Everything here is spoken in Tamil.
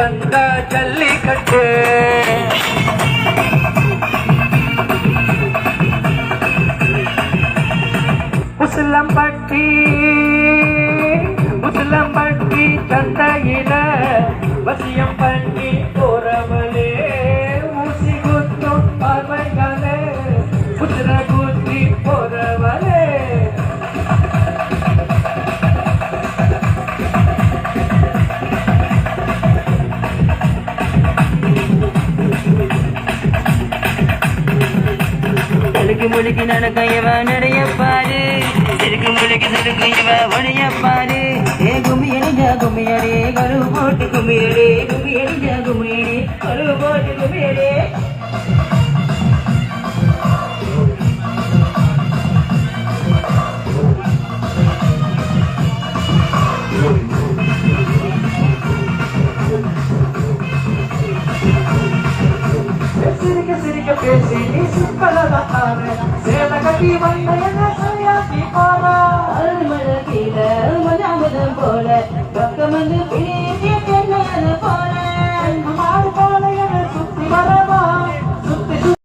வந்த ஜல்லிக்கட்டு முசலம்பட்டி சந்தையில வசியம் பண்ணி போறவளே ஊசி குத்தும் பார்வைகளே குதிர குத்தி போறவளே முழுக்கி நடக்கையவ நடைய பாரு சிறுக்கு முழுக்கி சிறுக்கையவ உடைய பாரு ஏ கும்மியடிஜா கும்மியடி கரு போட்டு கும்மியடி கும்மியடிஜா கும்மியடி கரு போட்டு கும்மியடி சிரிக்க பேசி நீ சிப்பலதானே சேல கட்டி வந்த என்ன சரியாக்கி போறா மழை கீழ மஜாமதம் போல பக்கம் வந்து பிடி